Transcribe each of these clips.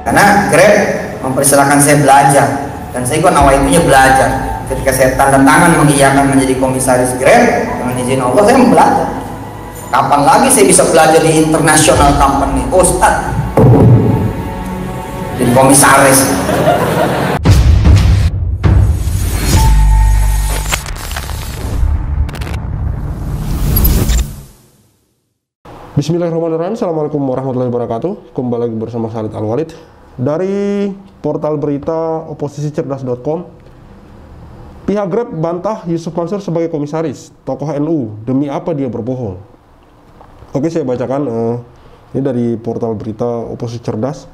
Karena Grab mempersilahkan saya belajar, dan saya juga nawaitunya belajar. Ketika saya tanda tangan mengiyakan menjadi komisaris Grab, dengan izin Allah saya mau belajar. Kapan lagi saya bisa belajar di international company? Oh, Ustaz, jadi komisaris. Bismillahirrahmanirrahim. Assalamualaikum warahmatullahi wabarakatuh. Kembali lagi bersama Khalid Al-Walid dari portal berita oposisicerdas.com. Pihak Grab bantah Yusuf Mansur sebagai komisaris. Tokoh NU, demi apa dia berbohong? Oke, saya bacakan ini dari portal berita Oposisi Cerdas.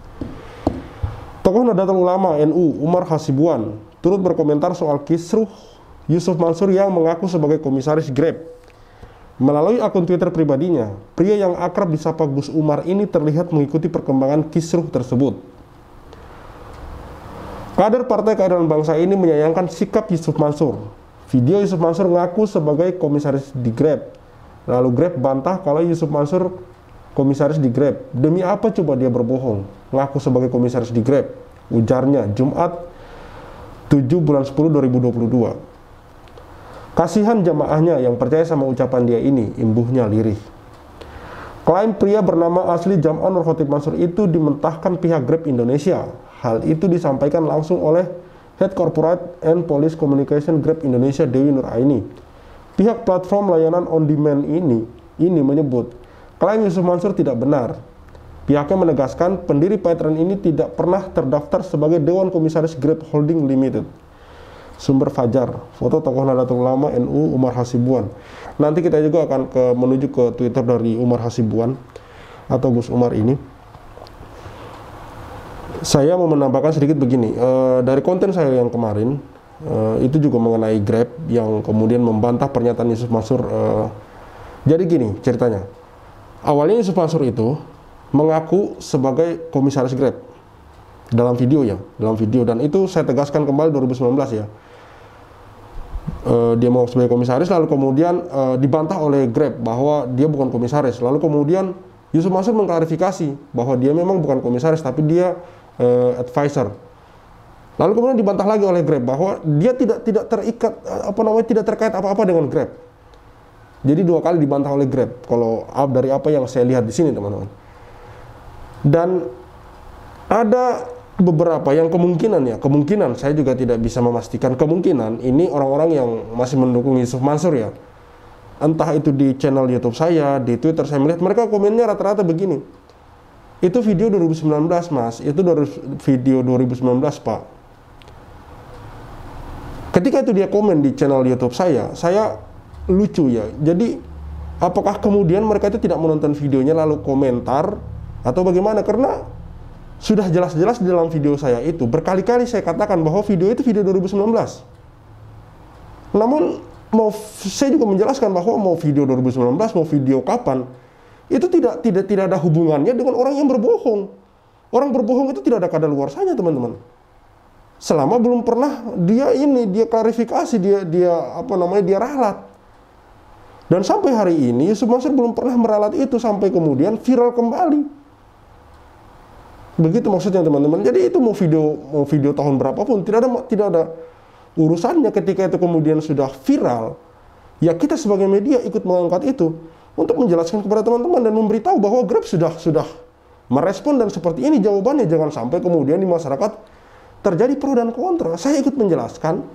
Tokoh Nahdlatul Ulama NU Umar Hasibuan turut berkomentar soal kisruh Yusuf Mansur yang mengaku sebagai komisaris Grab. Melalui akun Twitter pribadinya, pria yang akrab disapa Gus Umar ini terlihat mengikuti perkembangan kisruh tersebut. Kader Partai Keadilan Bangsa ini menyayangkan sikap Yusuf Mansur. Video Yusuf Mansur mengaku sebagai komisaris di Grab. Lalu Grab bantah kalau Yusuf Mansur komisaris di Grab. Demi apa coba dia berbohong? Mengaku sebagai komisaris di Grab. Ujarnya Jumat 7 bulan 10 2022. Kasihan jamaahnya yang percaya sama ucapan dia ini, imbuhnya lirih. Klaim pria bernama asli Jam'an Nur Khotib Mansur itu dimentahkan pihak Grab Indonesia. Hal itu disampaikan langsung oleh Head Corporate and Police Communication Grab Indonesia Dewi Nur Aini. Pihak platform layanan on demand ini menyebut klaim Yusuf Mansur tidak benar. Pihaknya menegaskan pendiri Paytren ini tidak pernah terdaftar sebagai Dewan Komisaris Grab Holding Limited. Sumber Fajar, foto tokoh Nahdlatul Ulama NU Umar Hasibuan. Nanti kita juga akan menuju ke Twitter dari Umar Hasibuan atau Gus Umar ini. Saya mau menambahkan sedikit begini, dari konten saya yang kemarin, itu juga mengenai Grab yang kemudian membantah pernyataan Yusuf Mansur. Jadi gini ceritanya, awalnya Yusuf Mansur itu mengaku sebagai komisaris Grab dalam video, dan itu saya tegaskan kembali 2019 ya. Dia mau sebagai komisaris, lalu kemudian dibantah oleh Grab bahwa dia bukan komisaris. Lalu kemudian Yusuf Mansur mengklarifikasi bahwa dia memang bukan komisaris tapi dia advisor. Lalu kemudian dibantah lagi oleh Grab bahwa dia tidak terikat tidak terkait apa-apa dengan Grab. Jadi dua kali dibantah oleh Grab kalau dari apa yang saya lihat di sini, teman-teman. Dan ada beberapa yang kemungkinan saya juga tidak bisa memastikan, kemungkinan ini orang-orang yang masih mendukung Yusuf Mansur ya. Entah itu di channel YouTube saya, di Twitter saya melihat mereka komennya rata-rata begini. Itu video 2019, Mas. Itu video 2019, Pak. Ketika itu dia komen di channel YouTube saya lucu ya. Jadi apakah kemudian mereka itu tidak menonton videonya lalu komentar atau bagaimana? Karena sudah jelas-jelas di dalam video saya itu berkali-kali saya katakan bahwa video itu video 2019. Namun saya juga menjelaskan bahwa mau video 2019 mau video kapan itu tidak ada hubungannya dengan orang yang berbohong. Orang berbohong itu tidak ada kadaluarsanya, teman-teman. Selama belum pernah dia klarifikasi, dia ralat. Dan sampai hari ini Yusuf Mansur belum pernah meralat itu sampai kemudian viral kembali. Begitu maksudnya, teman-teman. Jadi itu mau video tahun berapapun tidak ada urusannya. Ketika itu kemudian sudah viral, ya kita sebagai media ikut mengangkat itu untuk menjelaskan kepada teman-teman dan memberitahu bahwa Grab sudah merespon dan seperti ini jawabannya. Jangan sampai kemudian di masyarakat terjadi pro dan kontra. Saya ikut menjelaskan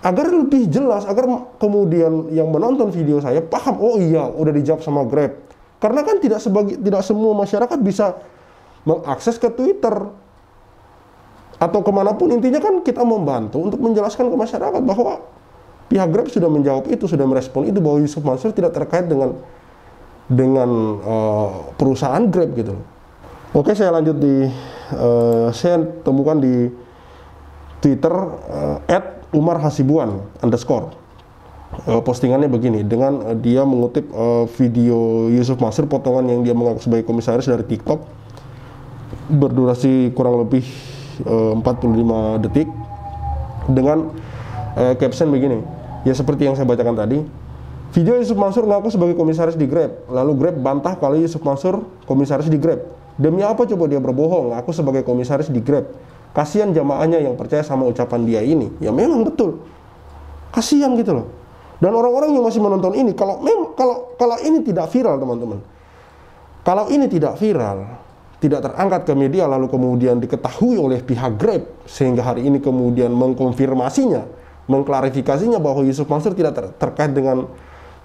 agar lebih jelas, agar kemudian yang menonton video saya paham, oh iya udah dijawab sama Grab. Karena kan tidak semua masyarakat bisa mengakses ke Twitter atau kemanapun. Intinya kan kita membantu untuk menjelaskan ke masyarakat bahwa pihak Grab sudah menjawab itu, sudah merespon itu, bahwa Yusuf Mansur tidak terkait dengan perusahaan Grab gitu. Oke, saya lanjut saya temukan di Twitter @umarhasibuan_. Postingannya begini, dengan dia mengutip video Yusuf Mansur potongan yang dia mengaku sebagai komisaris dari TikTok berdurasi kurang lebih 45 detik dengan caption begini. Ya seperti yang saya bacakan tadi. Video Yusuf Mansur mengaku sebagai komisaris di Grab. Lalu Grab bantah kalau Yusuf Mansur komisaris di Grab. Demi apa coba dia berbohong? Aku sebagai komisaris di Grab. Kasihan jamaahnya yang percaya sama ucapan dia ini. Ya memang betul. Kasihan gitu loh. Dan orang-orang yang masih menonton ini, kalau ini tidak viral teman-teman, kalau ini tidak viral, tidak terangkat ke media lalu kemudian diketahui oleh pihak Grab sehingga hari ini kemudian mengkonfirmasinya, mengklarifikasinya bahwa Yusuf Mansur tidak terkait dengan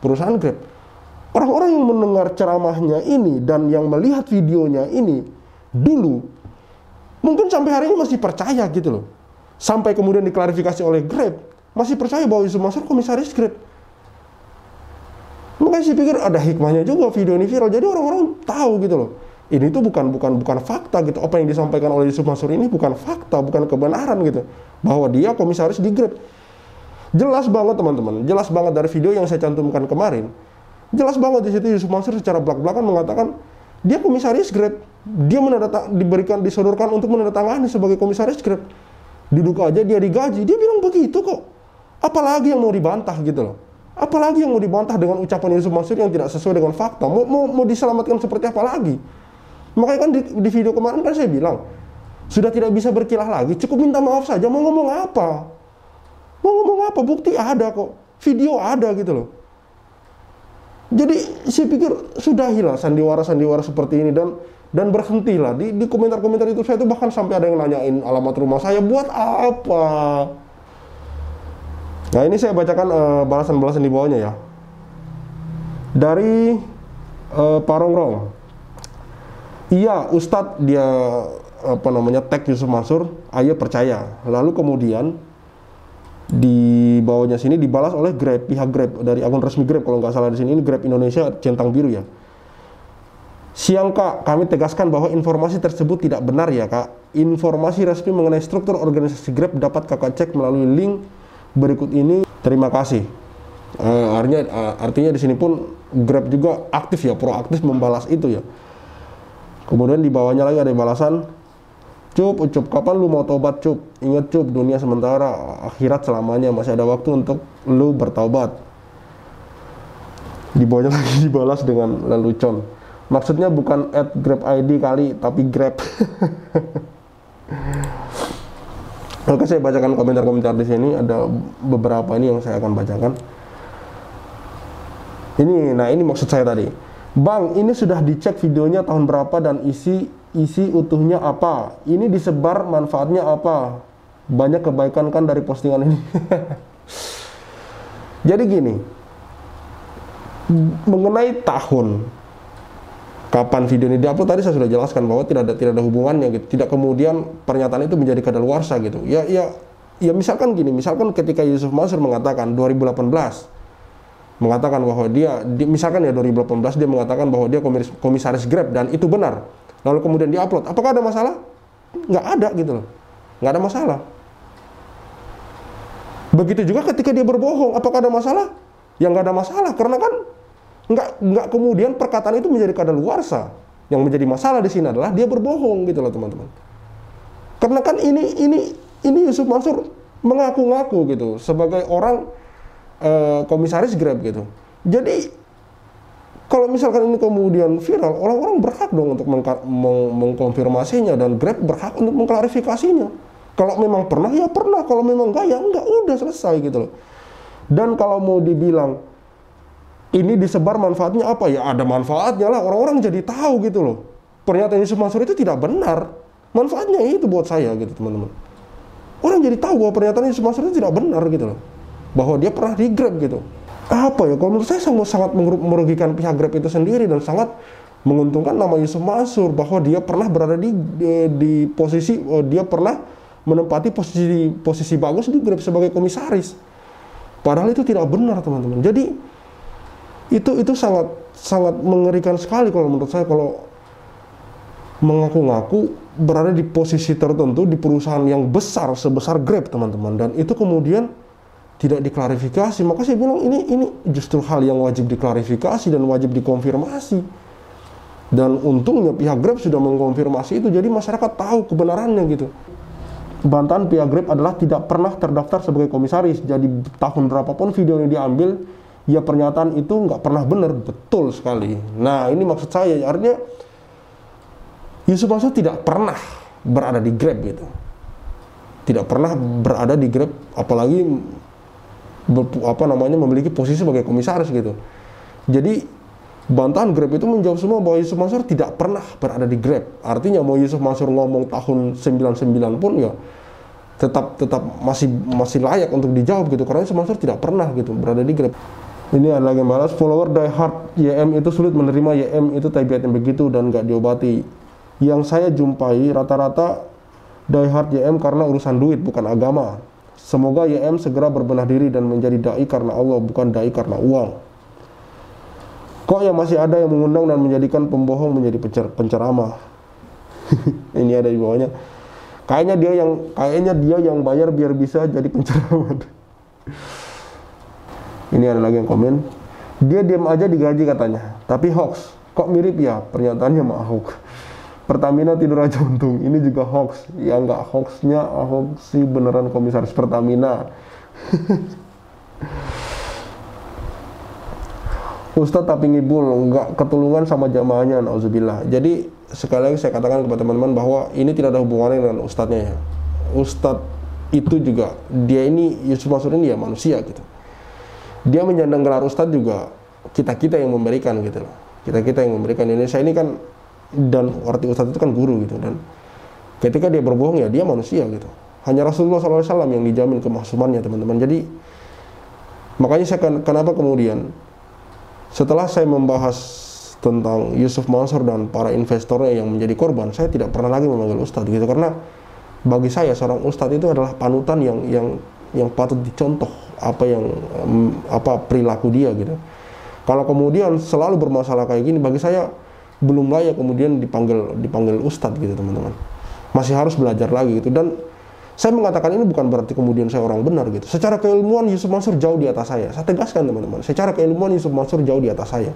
perusahaan Grab. Orang-orang yang mendengar ceramahnya ini dan yang melihat videonya ini dulu mungkin sampai hari ini masih percaya gitu loh. Sampai kemudian diklarifikasi oleh Grab, masih percaya bahwa Yusuf Mansur komisaris Grab. Makanya saya pikir ada hikmahnya juga video ini viral. Jadi orang-orang tahu gitu loh. Ini tuh bukan fakta gitu. Apa yang disampaikan oleh Yusuf Mansur ini bukan fakta, bukan kebenaran gitu. Bahwa dia komisaris di Grab. Jelas banget teman-teman. Jelas banget dari video yang saya cantumkan kemarin. Jelas banget di situ Yusuf Mansur secara belak-belakan mengatakan dia komisaris Grab. Dia disodorkan untuk menandatangani sebagai komisaris Grab. Duduk aja dia digaji. Dia bilang begitu kok. Apalagi yang mau dibantah gitu loh. Apalagi yang mau dibantah dengan ucapan Yusuf Mansur yang tidak sesuai dengan fakta. Mau diselamatkan seperti apa lagi? Makanya kan di video kemarin kan saya bilang, sudah tidak bisa berkilah lagi, cukup minta maaf saja. Mau ngomong apa? Mau ngomong apa? Bukti ada kok. Video ada gitu loh. Jadi saya pikir sudahilah sandiwara-sandiwara seperti ini dan berhentilah. Di komentar-komentar itu saya tuh bahkan sampai ada yang nanyain alamat rumah saya buat apa? Nah ini saya bacakan balasan-balasan di bawahnya ya. Dari Pak Rongrong. Iya Ustadz dia tag Yusuf Mansur, ayo percaya. Lalu kemudian di bawahnya sini dibalas oleh Grab, pihak Grab dari akun resmi Grab kalau nggak salah di sini, ini Grab Indonesia centang biru ya. Siang Kak, kami tegaskan bahwa informasi tersebut tidak benar ya Kak. Informasi resmi mengenai struktur organisasi Grab dapat Kakak cek melalui link berikut ini. Terima kasih. Artinya di sini pun Grab juga aktif ya, proaktif membalas itu ya. Kemudian di bawahnya lagi ada balasan, Cup, kapan lu mau tobat Cup? Ingat Cup, dunia sementara, akhirat selamanya, masih ada waktu untuk lu bertaubat. Di bawahnya lagi dibalas dengan lelucon. Maksudnya bukan @Grab ID kali, tapi Grab. Oke, saya bacakan komentar-komentar di sini. Ada beberapa ini yang saya akan bacakan. Ini maksud saya tadi. Bang, ini sudah dicek videonya tahun berapa dan isi utuhnya apa? Ini disebar manfaatnya apa? Banyak kebaikan kan dari postingan ini. Jadi gini, mengenai tahun kapan video ini diupload tadi saya sudah jelaskan bahwa tidak ada hubungannya gitu. Tidak kemudian pernyataan itu menjadi kadaluarsa gitu. Ya misalkan gini, misalkan ketika Yusuf Mansur mengatakan 2018 mengatakan bahwa misalkan ya 2018 dia mengatakan bahwa dia komisaris Grab dan itu benar. Lalu kemudian diupload, apakah ada masalah? Nggak ada gitu loh. Nggak ada masalah. Begitu juga ketika dia berbohong, apakah ada masalah? Ya nggak ada masalah, karena kan nggak kemudian perkataan itu menjadi kadaluarsa. Yang menjadi masalah di sini adalah dia berbohong gitu loh teman-teman. Karena kan ini Yusuf Mansur mengaku-ngaku gitu sebagai orang komisaris Grab gitu. Jadi kalau misalkan ini kemudian viral, orang-orang berhak dong untuk mengkonfirmasinya dan Grab berhak untuk mengklarifikasinya. Kalau memang pernah ya pernah, kalau memang enggak ya enggak, udah selesai gitu loh. Dan kalau mau dibilang ini disebar manfaatnya apa ya, ada manfaatnya lah, orang-orang jadi tahu gitu loh. Pernyataan Yusuf Mansur itu tidak benar. Manfaatnya itu buat saya gitu teman-teman. Orang jadi tahu bahwa pernyataan Yusuf Mansur itu tidak benar gitu loh. Bahwa dia pernah di Grab gitu. Apa ya, kalau menurut saya sangat merugikan pihak Grab itu sendiri dan sangat menguntungkan nama Yusuf Mansur bahwa dia pernah berada di posisi, dia pernah menempati posisi bagus di Grab sebagai komisaris. Padahal itu tidak benar teman-teman. Jadi itu sangat mengerikan sekali kalau menurut saya, kalau mengaku-ngaku berada di posisi tertentu di perusahaan yang besar sebesar Grab teman-teman, dan itu kemudian tidak diklarifikasi. Maka saya bilang ini justru hal yang wajib diklarifikasi dan wajib dikonfirmasi. Dan untungnya pihak Grab sudah mengkonfirmasi itu, jadi masyarakat tahu kebenarannya gitu. Bantahan pihak Grab adalah tidak pernah terdaftar sebagai komisaris. Jadi tahun berapapun video ini diambil, ya pernyataan itu nggak pernah benar. Betul sekali. Nah ini maksud saya, artinya Yusuf Mansur tidak pernah berada di Grab gitu. Tidak pernah berada di Grab, apalagi memiliki posisi sebagai komisaris gitu. Jadi bantahan Grab itu menjawab semua bahwa Yusuf Mansur tidak pernah berada di Grab. Artinya mau Yusuf Mansur ngomong tahun 99 pun ya tetap masih layak untuk dijawab gitu, karena Yusuf Mansur tidak pernah gitu berada di Grab. Ini ada lagi yang balas, follower Die Hard YM itu sulit menerima YM itu tabiatnya begitu dan gak diobati. Yang saya jumpai rata-rata Die Hard YM karena urusan duit bukan agama. Semoga YM segera berbenah diri dan menjadi dai karena Allah, bukan dai karena uang. Kok ya masih ada yang mengundang dan menjadikan pembohong menjadi penceramah. Ini ada di bawahnya. Kayaknya dia yang bayar biar bisa jadi penceramah. Ini ada lagi yang komen. Dia diam aja digaji katanya, tapi hoax. Kok mirip ya pernyataannya sama Ahok. Pertamina tidur aja untung. Ini juga hoax. Ya nggak hoaxnya Ahok sih beneran komisaris Pertamina. Ustadz tapi ngibul, nggak ketulungan sama jamaahnya, nauzubillah. Jadi sekali lagi saya katakan kepada teman-teman bahwa ini tidak ada hubungannya dengan ustadznya ya. Ustadz itu juga, dia ini, Yusuf Mansur ini ya manusia gitu. Dia menyandang gelar ustadz juga kita-kita yang memberikan gitu loh. Kita-kita yang memberikan. Indonesia ini kan, dan arti ustadz itu kan guru gitu. Dan ketika dia berbohong ya dia manusia gitu. Hanya Rasulullah SAW yang dijamin kemahsumannya teman-teman. Jadi makanya kenapa kemudian setelah saya membahas tentang Yusuf Mansur dan para investornya yang menjadi korban, saya tidak pernah lagi memanggil ustadz gitu, karena bagi saya seorang ustadz itu adalah panutan yang patut dicontoh perilaku dia gitu. Kalau kemudian selalu bermasalah kayak gini, bagi saya belum layak kemudian dipanggil ustadz gitu teman-teman. Masih harus belajar lagi gitu. Dan saya mengatakan ini bukan berarti kemudian saya orang benar gitu. Secara keilmuan Yusuf Mansur jauh di atas saya. Saya tegaskan teman-teman, secara keilmuan Yusuf Mansur jauh di atas saya.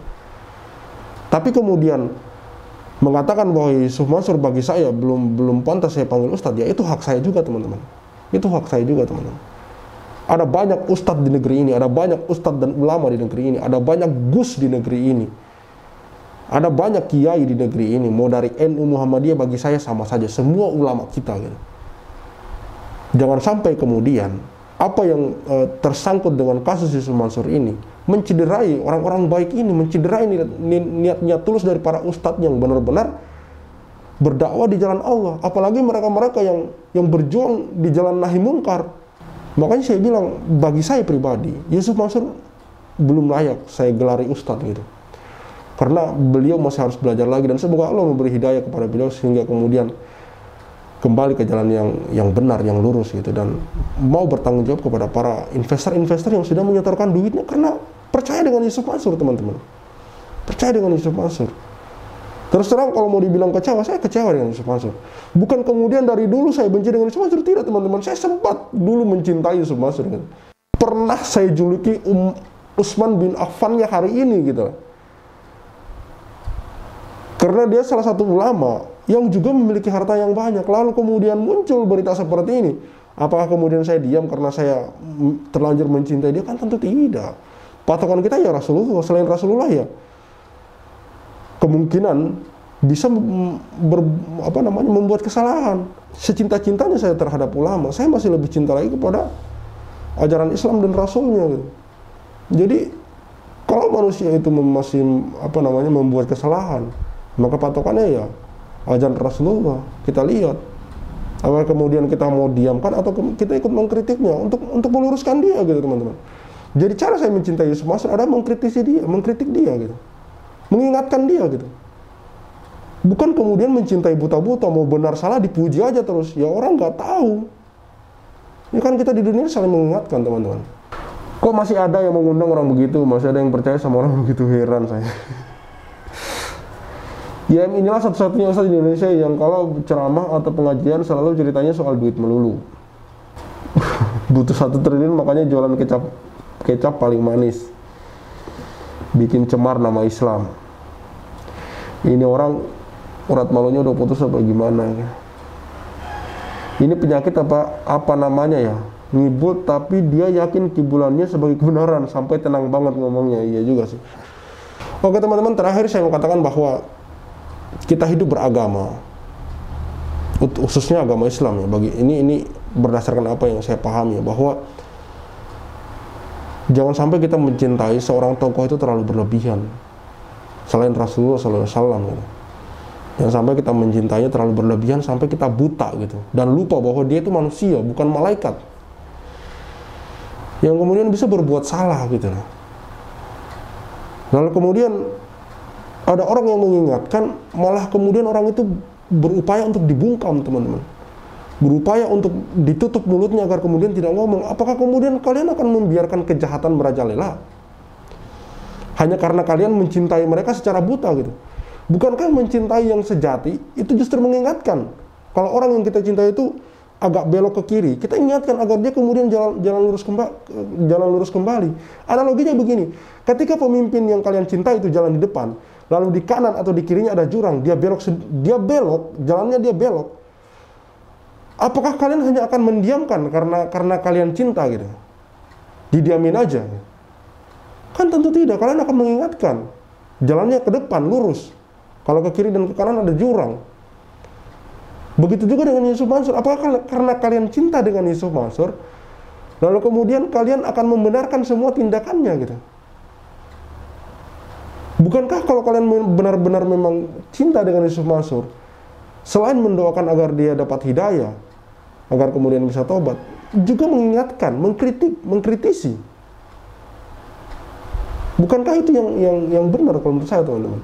Tapi kemudian mengatakan bahwa Yusuf Mansur bagi saya belum pantas saya panggil ustadz, ya itu hak saya juga teman-teman. Itu hak saya juga teman-teman. Ada banyak ustadz di negeri ini, ada banyak ustadz dan ulama di negeri ini, ada banyak gus di negeri ini, ada banyak kiai di negeri ini. Mau dari NU Muhammadiyah, bagi saya sama saja, semua ulama kita gitu. Jangan sampai kemudian apa yang tersangkut dengan kasus Yusuf Mansur ini mencederai orang-orang baik ini, mencederai niat tulus dari para ustadz yang benar-benar berdakwah di jalan Allah, apalagi mereka-mereka yang berjuang di jalan nahi mungkar. Makanya saya bilang, bagi saya pribadi, Yusuf Mansur belum layak saya gelari ustadz gitu. Karena beliau masih harus belajar lagi, dan semoga Allah memberi hidayah kepada beliau sehingga kemudian kembali ke jalan yang benar, yang lurus gitu, dan mau bertanggung jawab kepada para investor-investor yang sudah menyetorkan duitnya karena percaya dengan Yusuf Mansur teman-teman. Percaya dengan Yusuf Mansur. Terus terang kalau mau dibilang kecewa, saya kecewa dengan Yusuf Mansur. Bukan kemudian dari dulu saya benci dengan Yusuf Mansur, tidak teman-teman. Saya sempat dulu mencintai Yusuf Mansur gitu. Pernah saya juluki Utsman bin Affan ya hari ini gitu. Karena dia salah satu ulama yang juga memiliki harta yang banyak. Lalu kemudian muncul berita seperti ini. Apakah kemudian saya diam karena saya terlanjur mencintai dia? Kan tentu tidak. Patokan kita ya Rasulullah, selain Rasulullah ya kemungkinan bisa membuat kesalahan. Secinta-cintanya saya terhadap ulama, saya masih lebih cinta lagi kepada ajaran Islam dan Rasulnya gitu. Jadi kalau manusia itu masih membuat kesalahan, maka patokannya ya ajaran Rasulullah. Kita lihat apakah kemudian kita mau diamkan atau kita ikut mengkritiknya untuk meluruskan dia gitu teman-teman. Jadi cara saya mencintai Yusuf Mansur adalah mengkritik dia gitu, mengingatkan dia gitu. Bukan kemudian mencintai buta-buta, mau benar salah dipuji aja terus. Ya orang nggak tahu. Ya kan kita di dunia saling mengingatkan teman-teman. Kok masih ada yang mengundang orang begitu? Masih ada yang percaya sama orang begitu, heran saya. Ya inilah satu-satunya ustadz di Indonesia yang kalau ceramah atau pengajian selalu ceritanya soal duit melulu. Butuh 1 triliun makanya jualan kecap paling manis. Bikin cemar nama Islam. Ini orang urat malunya udah putus apa gimana ya? Ini penyakit apa namanya ya? Ngibul tapi dia yakin kibulannya sebagai kebenaran, sampai tenang banget ngomongnya. Iya juga sih. Oke teman-teman, terakhir saya mau katakan bahwa kita hidup beragama khususnya agama Islam ya. Bagi ini berdasarkan apa yang saya pahami ya, bahwa jangan sampai kita mencintai seorang tokoh itu terlalu berlebihan selain Rasulullah SAW gitu. Jangan sampai kita mencintainya terlalu berlebihan sampai kita buta gitu, dan lupa bahwa dia itu manusia, bukan malaikat yang kemudian bisa berbuat salah gitu. Lalu kemudian ada orang yang mengingatkan, malah kemudian orang itu berupaya untuk dibungkam, teman-teman. Berupaya untuk ditutup mulutnya agar kemudian tidak ngomong. Apakah kemudian kalian akan membiarkan kejahatan merajalela hanya karena kalian mencintai mereka secara buta gitu? Bukankah mencintai yang sejati itu justru mengingatkan kalau orang yang kita cintai itu agak belok ke kiri, kita ingatkan agar dia kemudian jalan lurus kembali. Analoginya begini, ketika pemimpin yang kalian cintai itu jalan di depan, lalu di kanan atau di kirinya ada jurang, dia belok, jalannya dia belok. Apakah kalian hanya akan mendiamkan karena kalian cinta gitu? Didiamin aja? Kan tentu tidak, kalian akan mengingatkan. Jalannya ke depan, lurus. Kalau ke kiri dan ke kanan ada jurang. Begitu juga dengan Yusuf Mansur. Apakah karena kalian cinta dengan Yusuf Mansur, lalu kemudian kalian akan membenarkan semua tindakannya gitu? Bukankah kalau kalian benar-benar memang cinta dengan Yusuf Mansur, selain mendoakan agar dia dapat hidayah, agar kemudian bisa tobat, juga mengingatkan, mengkritisi? Bukankah itu yang benar kalau menurut saya, teman-teman?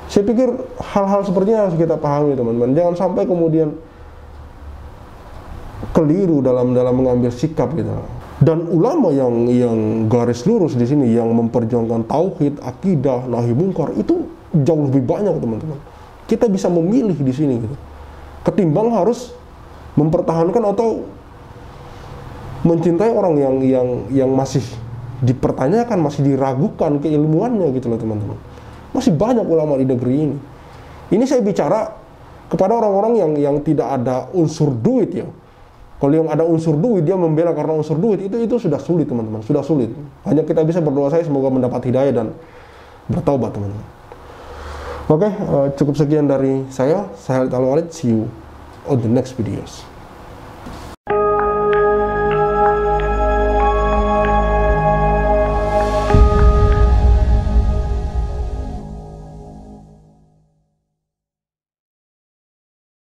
Saya pikir hal-hal seperti ini harus kita pahami, teman-teman. Jangan sampai kemudian keliru dalam mengambil sikap gitu. Dan ulama yang garis lurus di sini, yang memperjuangkan tauhid, akidah, nahi mungkar, itu jauh lebih banyak, teman-teman. Kita bisa memilih di sini gitu, ketimbang harus mempertahankan atau mencintai orang yang masih dipertanyakan, masih diragukan keilmuannya gitu loh, teman-teman. Masih banyak ulama di negeri ini. Ini saya bicara kepada orang-orang yang tidak ada unsur duit ya. Kalau yang ada unsur duit, dia membela karena unsur duit, itu sudah sulit, teman-teman. Sudah sulit. Hanya kita bisa berdoa saja semoga mendapat hidayah dan bertaubat, teman-teman. Oke, cukup sekian dari saya Khalid Al-Walid. See you on the next videos.